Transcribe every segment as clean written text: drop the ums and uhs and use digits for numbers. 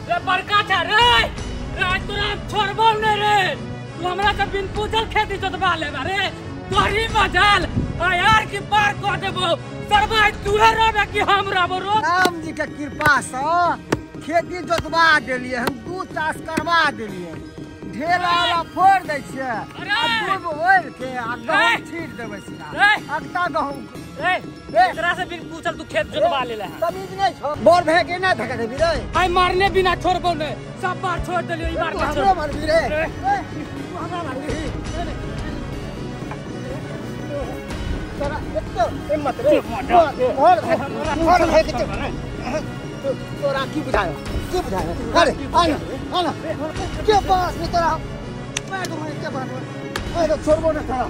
रे बड़का था रे आज तोरा छोड़बो ने रे तू हमरा के बिन पूछल खेती जोतवा ले रे तोरी मजाल आ यार की पार कर देबो सरबाई तूहे रहबे कि हम रहबो रो राम जी के कृपा से खेती जोतवा देलिए हम दू चास करवा देलिए ढेला वाला फोड़ दे छिए आ दूब ओढ़ के आ गहूं छीट देबे सीधा अगता गहूं रे एकरा से बिन पूछल तू खेत जोतवा ले ले तमीज नहीं छो बोर भे के ना धका देबी रे आई मारने बिना छोड़बो ने सब बार छोड़ देलियो ई बार का छोड़ मारबी रे तू हमरा मारबी तोरा एतो हिम्मत रे और भे के तोरा की बुझायो अरे आना के पास में तोरा मैं तो के बात मैं तो छोड़बो ना तोरा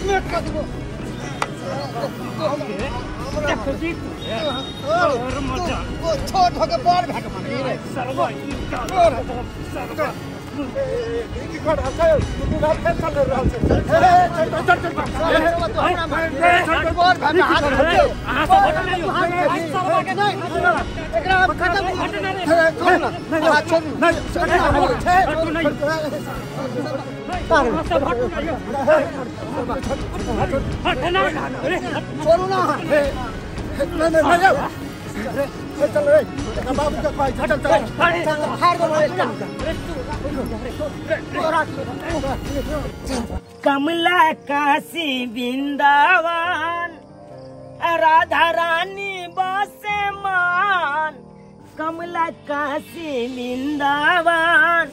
मिनट का दो वो छोड़ हो के बाहर भाग मार रे सरवा की कर अच्छा तू ना फेल कर रहा है चल तो हमरा बाहर भाग हाथ आ सब हट नहीं सरवा के नहीं एकरा खत्म नहीं हाथ छोड़ नहीं छोड़ू ना चल रे बाबू के पास चल हार कमला काशी वृंदावन राधा रानी बसे मान कमला काशी वृंदावन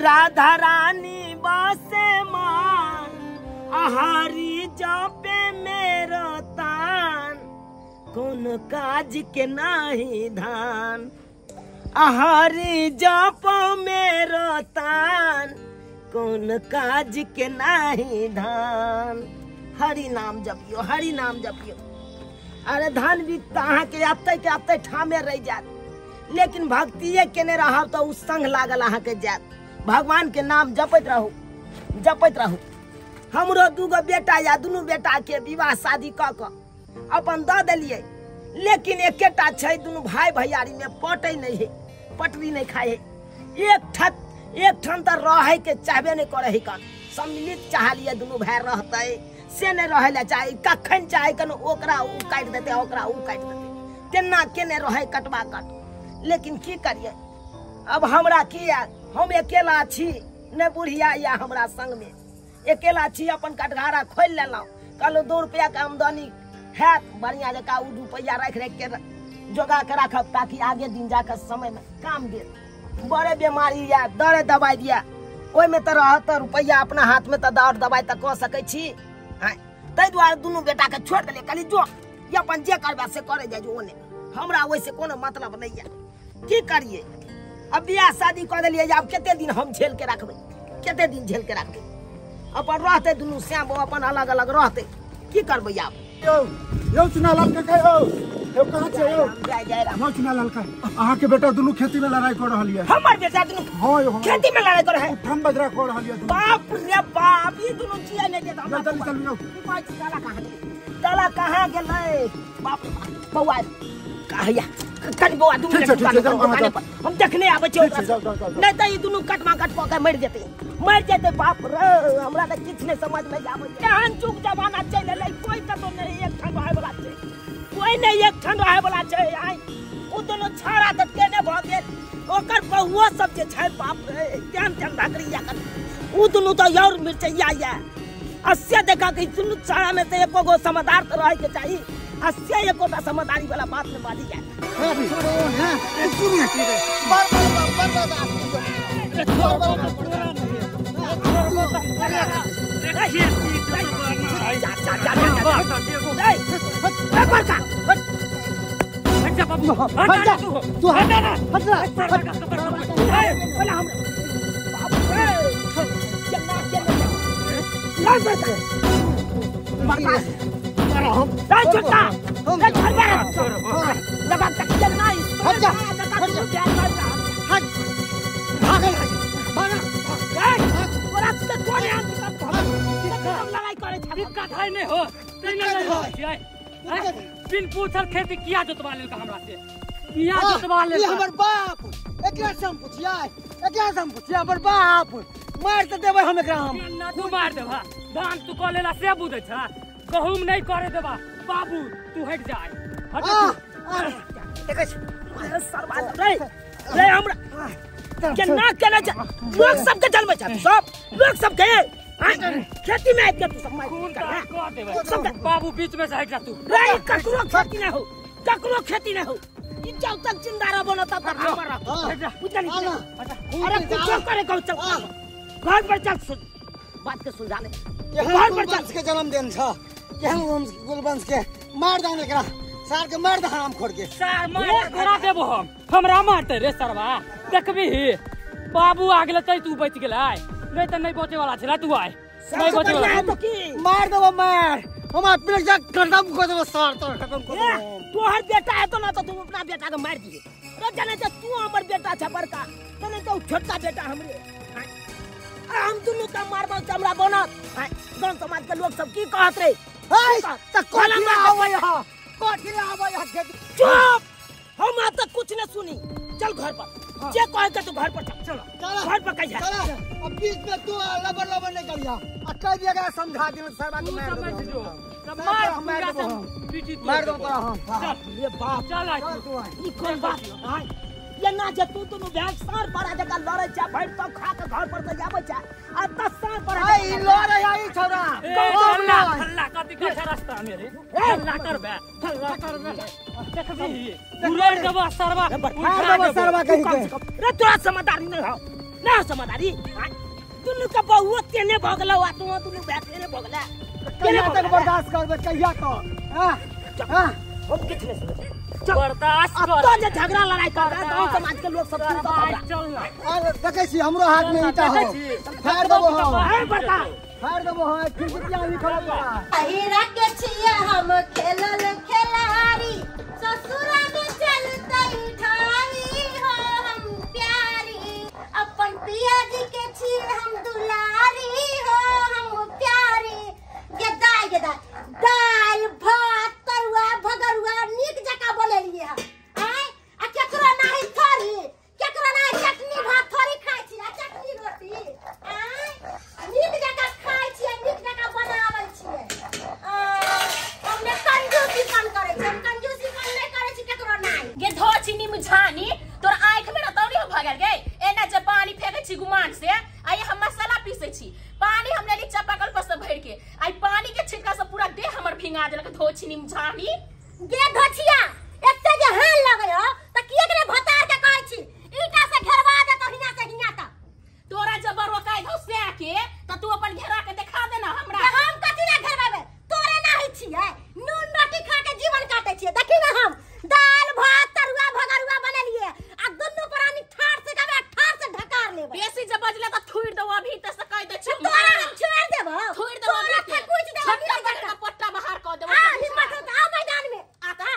राधा रानी बसे मान आहारी जपे मेरो तान कौन काज के नाही धान आहारी जप मेरो तान कौन काज के नाही धान हरि नाम जपियो हरि नाम जपियो अरे धान भी कहाँ के आते ठामे रह जात लेकिन भक्तिये केने रहा तो उस संग लागल अहाँ के जात भगवान के नाम जपत रहू हमरो दूगो बेटा या दुनू बेटा के विवाह शादी क अपन द देलिए लेकिन एकेटा छै दुनू भाई भैयारी में पटै नहीं है पटरी नहीं खाए एक ठन तो रहे के चाहबे नहीं करे है कन सम्मिलित चाह लिए दुनू भाई रहते से नहीं रहे ला चाहे कखन चाहे कन ओकरा उ काट देते ओकरा उ काट देते केना केने रहे कटवा कट लेकिन की करिए अब हमरा की हम अकेला छी न बुढ़िया या हमरा संग में अकेला छी अपन कटघारा खोल लेलौ कहलो 2 रुपया के आमदनी है बढ़िया जका उ रुपया रख के जोगा के रखब ताकि आगे दिन जाकर समय में काम दे बड़े बीमारी या दरे दवाई दिया ओइ में तो रहत रुपया अपना हाथ में तो दर दवाई तक क सकै छी तै द्वारा दुनू बेटा के छोड़ देले कहली जो ये अपन जे करबा से करे जाय जो ओने हमरा ओइसे कोनो मतलब नहीं है की करिए अब बियाह शादी कर दिलिए अब केते दिन हम झेल के रखबे केते दिन झेल के रखबे अपन रहते दुनू श्याम अपन अलग अलग रहते की करबे अब यो चुना लाल का यो कहां छे यो यो चुना लाल का अहाँ के बेटा दुनू खेती में लड़ाई कर रहलिए हमर बेटा दुनू हां यो खेती में लड़ाई कर है उठम बजरा कर रहलिए बाप रे बाप ई दुनू जिया नहीं देता हमरा चल चल यो ताला कहां गेलै बाप बौआ कहया कन बौआ दुनू हम देखने आबै छै नहीं त ई दुनू कटमा कट पके मर जेते बाप रे हमरा त किछ नहीं समझ में आबै केहन चुक जमाना चल एलै कोई कतो नहीं एक ठन रहे वाला छै कोई नहीं एक ठन रहे वाला छै आई उ दोनों छाड़ा त केने भ गेल ओकर बहुआ सब जे छै बाप रे ध्यान भागरिया कर उ दोनों त और मिर्चैया या अस्य देखा कि दुनू छाड़ा में से एको गो समझदार त रहे के चाहिए अस्य एकोटा समझदारी वाला बात में बाली जाए छोड़ो हां सुन रे बिन पूछल खेती किया जोतवा लेल हमरा से किया जोतवा ले ये हमर बाप एकरा से हम पूछिए हमर बाप मार त देबै हम एकरा हम ना तू मार देबा धान तू क लेला से बुझै छ गहुम नहीं करे देबा बाबू तू हट जाए देखै छ सरवा रे रे हमरा केना केना लोग सबके जन्म छ सब लोग सबके खेती में आके तू सब मार खून का देबे सब बाबू बीच में से हट जा तू रे ककरो खेती ना हो ई जब तक जिंदा रहबो ना तब तक हमारा बुझा नहीं अरे कुछ करे कहो चल घर पर चल सुन बात के सुलझा ले घर पर चल के जन्मदिन छ केहन वंश कुलवंश के मार दान एकरा सार के मार द हराम खोर के सार मार करा देबो हम हमरा मारते रे सरवा देखबी बाबू आ गेले तै तू बच गेलै नहीं त नहीं बचे वाला छला तू आए नहीं बचे वाला तो की मार देबो मार हम अपने जा खत्म कर देबो सार तो खत्म कर देबो तोहर बेटा है तो ना तो तू अपना बेटा के मार दिए रे जाने त तू हमर बेटा छ बड़का तने तो छोटका बेटा हमरे हम दुनु का मारबो चमड़ा बनत गांव समाज के लोग सब की कहत रे त कोला आवे यहां कोठी आवे यहां चुप हम आज तक कुछ न सुनी चल घर पर जे कहे के तू घर पर चल घर पर कहिया चल अब बीच में तू लबर नहीं करिया आ कह दिया के समझा दिन सरवा के मार दो मार दो हम ये बाप चल ई कोन बात ये ना जे तू दोनों बैग सार पड़ा जका लड़े छ बैठ तो खा के घर पर से जाबे छ आ 10 साल पर आई लड़े आई छोरा हल्ला कति का रास्ता मेरे हल्ला करबे देखबी उलड़ देबो सरवा सरवा कहि के रे तोरा समझदारी नहीं हो ना समझदारी दुनु का बहु तेने भगला वा तू दुनु बैग तेने भगला कहिया तक बर्दाश्त करबे कहिया तो हां हम किछ नहीं सुने बर्दाश्त अब कर तो जे झगड़ा लड़ाई कर रहा गांव समाज के लोग सब सुन का चल ना अरे देखे छी हमरो हाथ में ईटा हो फाड़ देबो हम है बड़का फाड़ देबो हम खिड़कियां लिखल बा अहिरा के छिए हम खेलल खेलारी ससुरा में चलतई ठाई हो हम प्यारी अपन पिया जी के छिए हम दुलारी हो हम प्यारी गेदा दाल भात तरुआ भगरुआ नीक जका बोले लिए आय आ केकरो नाही थोरी केकरो नाही चटनी भात थोरी खाइ छी आ चटनी रोटी आय नीक जका खाइ छी नीक जका बनाबै छी हमने कंजूसी कम करे छी कंजूसी कम नहीं करे छी केकरो नाही गे धो चिनी मुझानी तोर आंख में रतौनी हो भगल गे एना जे पानी फेंके छी गुमान से आई हम मसाला पीसे छी पानी हमने ली चापाकल पर से भर के आई पानी के छिटका से पूरा देह हमर भिंगा देलक धो चिनी मुझानी गे धोछिया एते जे हाल लगय त किए करे भतार के कहै छी ईटा से घेरवा दे तो हिया से हिया तक तोरा जबर वकाई धो से के त तू अपन घेरा के दिखा दे ना हमरा हम कथि ना घेरबाबे तोरे नाही छियै नून रोटी खा के जीवन काटे छियै देखि ना हम दाल भात तरुआ भगरुआ बनलिए आ दुन्नु प्राणी ठाड़ से गबे ठाड़ से ढकार लेबे बेसी जब बजले त थुड़ दो अभी त से कह दे छी तोरा छोड़ देबो थुड़ दो तोरा अभी कुछ दे छक्का का पट्टा बाहर कर दे आ हिम्मत हो आ मैदान में आता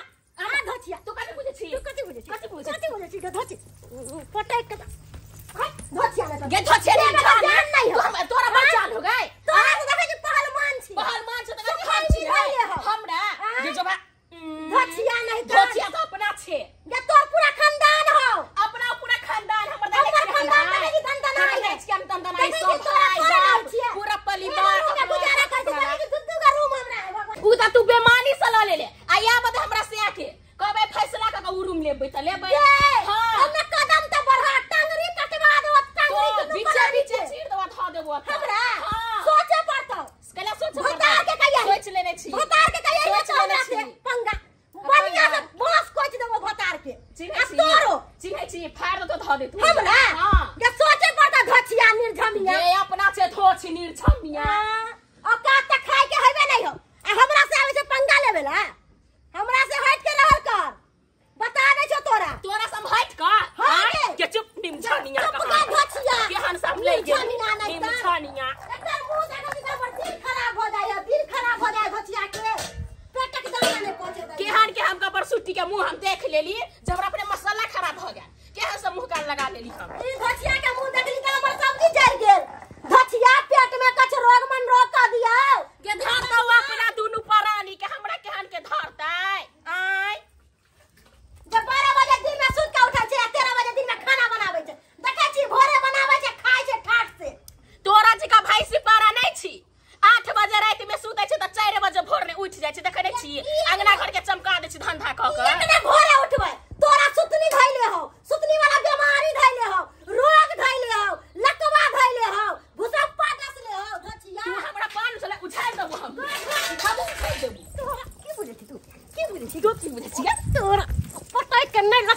आ धोछिया तू कथि बुझे छी तू कथि बुझे छी धोछी पटक के धोछिया ले गे धोछे रे जान नहीं हो हम तोरा बचान हो गए तोरा तो देखे छी पहलवान छी पहलवान छ त खान छी हमरा जे जब धोछिया नहीं धोछिया तो अपना छे ये तोर पूरा खानदान हो अपना पूरा खानदान हमर हमर खानदान में नहीं खानदान है के हम तंदन आई सब भाई पूरा परिवार के गुजारा करते कि दुद्दू का रूम हमरा है उ त तू बेमानी से ल ले आया बद हमरा से आके कहबे फैसला का उ रूम लेबै त लेबै हां हमें कदम त बढ़ा टांगरी कटवा दो टांगरी तो बीचे बीचे चीर दवा धा देबो हमरा हां सोचे पड़तो कला सोच भतार के कहिया सोच लेने छी भतार के कहिया सोच लेने छी पंगा बढ़िया से बांस कोच देबो भतार के चिन्हे छी तोरो चिन्हे छी फाड़ दो तो धा दे तू हमरा हां ये सोचे पड़ता धोछिया निर्झमिया ये अपना से धोछ निर्झमिया औकात त खाए के हेबे नहीं हो आ हमरा से आवे छै पंगा लेबेला हमरा से हट के रहल कर बता दे छो तोरा सब हट का हां के चुप निमछानिया चुप का धोछिया केहन सब ले गेल निमछानिया नहीं त निमछानिया एकर मुंह देखा कि हमर दिल खराब हो जाए धोछिया के पेट के दाना नहीं पहुंचे दे केहन के हमका बरसुट्टी के मुंह हम देख लेली जब अपने मसाला खराब हो गया केहन से मुंह कान लगा लेली हम ई धोछिया के मुंह देखली त हमर सब्जी जल गेल धोछिया पेट में कछ रोग मन रोग का दिया के धारता हुआ अपना दोनों प्राणी के हमरा केहन के धरतै आय जब 12 बजे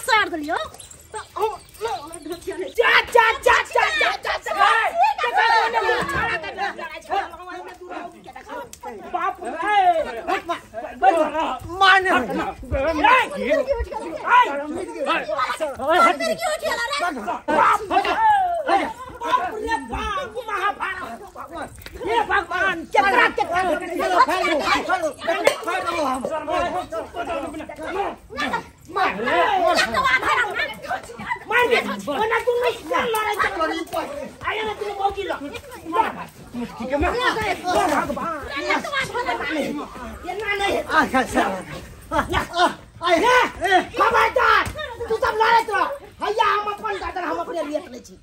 साड़ दिलियो तो हम जा जा जा जा बाप रे मारने ये भगवान चक्रा तू सब लड़े तो भैया हम अपन दादा हम अपने लिए ले छी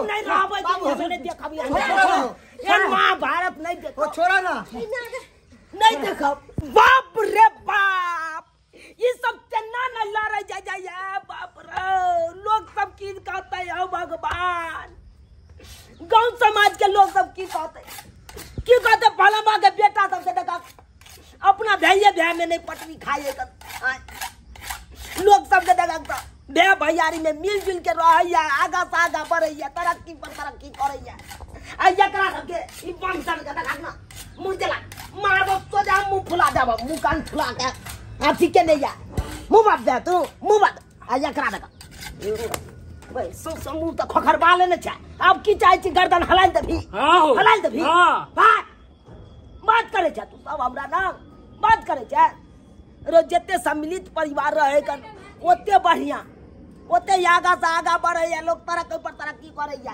नहीं रहबै नहीं देखबी महाभारत नहीं देखो छोड़ा ना नहीं देखो बाप रे बाप ये सब चन्ना न लड़े जाए बाप रे लोग सब की कहते हो भगवान गांव समाज के लोग सब की कहते भला के बेटा सबसे देखा अपना भैया भैया में नहीं पटरी खाए कर लोग सबके देखा भैया भैयारी में मिलजुल के रहिया आगा से आगा बढ़िया तरक्की पर तरक्की करैया एकरा सबके ई फंक्शन के देखा ना मुंह देला मारबो तो जा मुंह फुला देबो मुंह कान फुला के हाथी के नहीं जा मुंह बात दे तू मुंह बात एकरा देखा भाई सो मुंह तो खखर बाले न छ अब की चाहे छी गर्दन हलाइ दे भी हलाइ दे भी बात करे छ तू सब हमरा ना बात करे छ रो जते सम्मिलित परिवार रहे कन ओते बढ़िया ओते आगा से आगा बढ़े लोग तरक्की पर तरक्की करे आ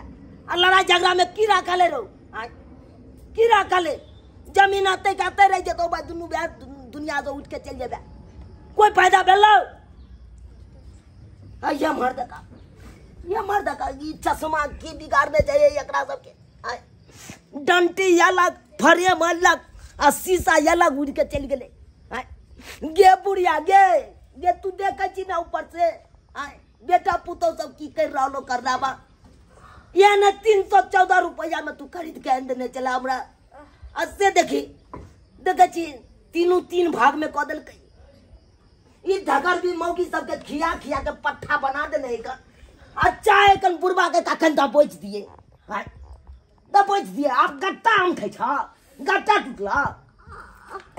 लड़ाई झगड़ा में की राखले रो की राखले जमीन आते कहते रह जतो बा दुनु बे दुनिया से उठ के चल जेबे कोई फायदा भेलो ये मर्द का ई चश्मा की बिगाड़ने चाहिए एकरा सबके डंटी अलग फ्रेम अलग आ शीशा अलग उड़ के चल गेले गे बुढ़िया गे तू देखे छी ना ऊपर से बेटा पुतो सब की कर रहलो कर रहा ये न 314 रुपया में तू खरीद के देने चला हमरा अस्से देखी देखे छी तीनों 3 भाग में क देलकै ई ढगर भी मौगी सबके खिया खिया के पट्ठा बना देने का अच्छा एकन बुरबा के कखन द बेच दिए आप गट्टा आम खाइ छ गट्टा टूटला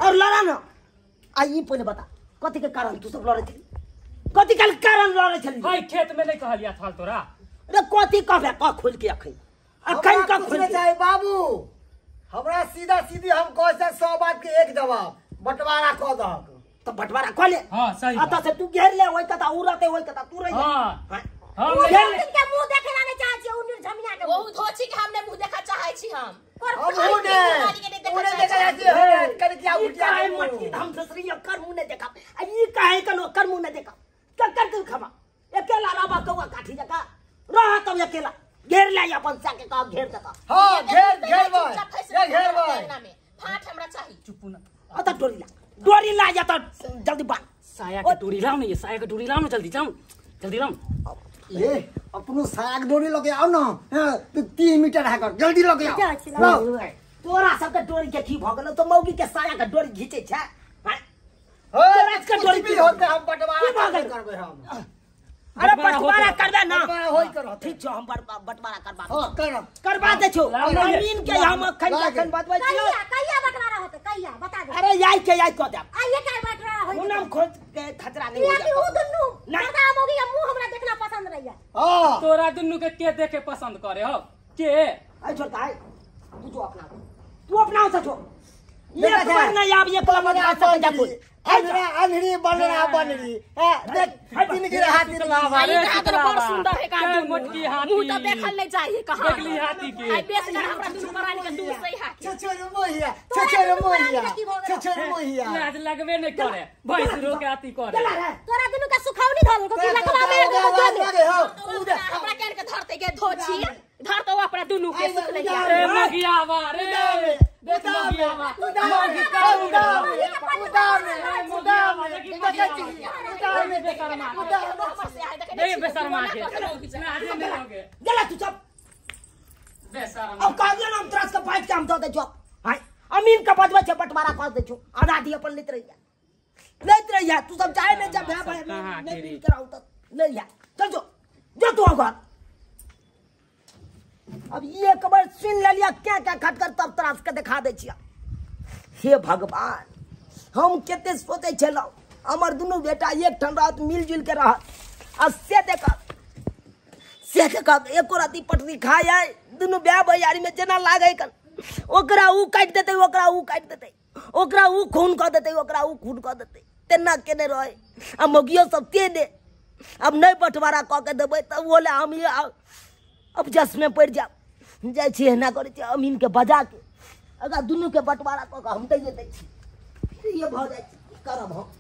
और लड़ा ना आई पहले बता कथि के कारण तू सब लड़े छी कथि के कारण लड़े छी भाई खेत में नहीं कहलिया थाल तोरा रे कथि कहबे क खोल के अखन का खोल के जाए बाबू हमरा सीधा सीधी हम कह से 100 बात के एक जवाब बंटवारा क द तो बंटवारा क ले हां सही अता से तू घेर ले ओइ कता उरते ओइ कता तू रह हां घेर के मुंह देखे ना चाहे छी उन्हीं झमिया के वो धोची के हमने मुंह देखा चाहे छी हम उन्हें देखा जाती है कर क्या उठिया काहे मट्टी हम दूसरी कर मुंह ने देखा ई काहे कनो कर मुंह ने देखा कर तू खबा अकेला रबा कौवा काठी जका रह तब अकेला घेर ले अपन सा के का घेर दका हां घेर भाई फाट हमरा चाहिए चुप ना अता डोरी ला जा तो जल्दी बांध साया के डोरी लाओ ना ये साया के डोरी लाओ ना जल्दी लाओ ले अपनो साग डोरी लगे आओ ना 3 मीटर है कर जल्दी लगे आओ तोरा सब के डोरी के की भ गेलो तो मौगी के साया के डोरी घीचे छ तोरा के डोरी भी होते हम बंटवारा करबे हम अरे बंटवारा करबे ना होई करो ठीक छ हम बंटवारा करबा हां करबा दे छो जमीन के हम खन बतबै छी कहिया बंटवारा होते कहिया बता दे अरे याई के याई क दे आइए काय बंटवारा होई मुनम खोज के खतरा नहीं हो ये उ दुन्नु मर्दा मोगी के मुंह हमरा देखना पसंद रहिया हां तोरा दुन्नु के देखे पसंद करे हो के आई छोटा है तू अपना से छो ये बार ना याब ये कलम में सब जा कोई अनहरी बनरी देख तीन गिरा हाथी आई हाथ बड़ सुंदर है का मोटकी हाथी मुंह तो देखल नहीं चाहिए कहां देखली हाथी के आई बेस कर हमरा दुनु परानी के दूर सही हाथी छछोर मोहिया लाज लगबे नहीं करे भाई सुरो के हाथी करे तोरा दुनु का सुखावनी धल को की लखवा में हमरा केन के धरते के धोची धर तो अपना दुनु के सुख ले जा रे मगियावा रे देख मगियावा मगी का नहीं बेशर्मा के नहीं होगे जला तू सब बेशर्मा अब कागज नाम त्रास का फाइट काम तो दे जो हाय अमीन का बजबै छै बंटवारा कर दे छो आजादी अपन लेत रहिया तू सब चाहे नहीं जब भाई नहीं मिल कराऊ त ले जा चल जो तू घर अब एक बार सुन लिया क्या क्या खटकर तब त्रास के दिखा दे छिया हे भगवान हम केते सोचे छलो हमर दुनू बेटा एक ठन रात मिलजुल के रह आ से देख एको राती पटरी खाए दुनू ब्याह भैयारी में जेना लागे कन ओकरा ऊ काट देते ओकरा ऊ काट देते ओकरा ऊ खून कर देते ओकरा ऊ खून कर देते तेना केने रहे आ मोगियो सब ते दे अब नहीं बंटवारा क के देबै तब बोले हम ये अब जस में पड़ जाब जाय छी एना करे छी अमीन के बजा के अगर दुनू के बंटवारा क के हम दे छी ये भ जाय छी करब हम